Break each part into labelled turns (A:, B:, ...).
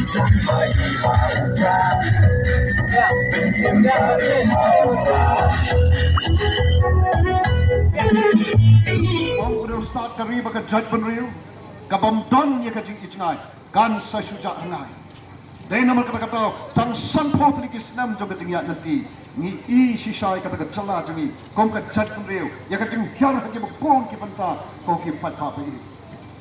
A: We'll start kari baka Jaibynriew, kabamdon ya kajing icngai, kan sa syuja hangai. Dahil naman kata-kata, tang sanpo telikis nam jom kajing ya nanti, ni I sisay kata-kata jala jami, kong ka Jaibynriew, ya kajing hiyan kajing bukong ki panta, kong ki pat papi.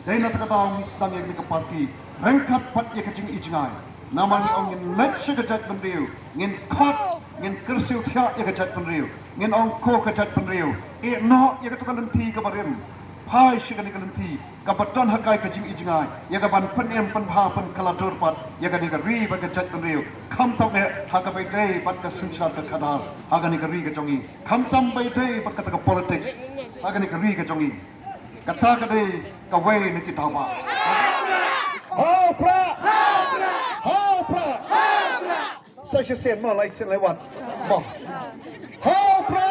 A: Dahil natakata mistam ya kajing parti, rengkat pat ya kajing icngai. Naman ni ong ngin let siya ka Jaibynriew, ngin kot, ngin Kyrsiew thiah ya ka Jaibynriew, ngin ong ko ka Jaibynriew, no ya katukalanti ka barim. Hai shikani kalanti kabaton hakai kajing ijingai ya kaban penem penha pen kaladur pat ya kani kari baga Jaibynriew kam tam be haga bai dei pat ka sinsar ka khadar haga ni kari ka jongi kam tam bai dei pat ka politics haga ni kari ka jongi kata ka dei ka wei ni kita ba ho pra sa shi sen ma lai sen lai wat mo ho pra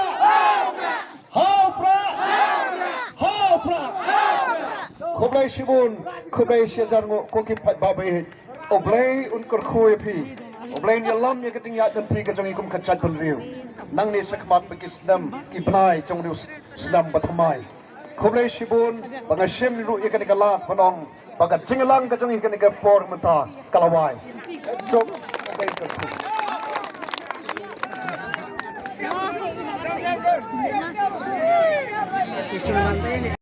A: Kublai Shibun, Kublai Shajango, Koki Pat Babi, Oblay Unkur Koyapi, Oblay Yalam Yakating Yat and Tika Jongikum Jaibynriew, Nangni Sakmat Bakisnam, Kipnai, Jongus Snam Batamai, Kublai Shibun, Bangashim Ru Yakanikala, Panong, Bagat Jingalang Kajongi Por Mata, Kalawai. So, Oblay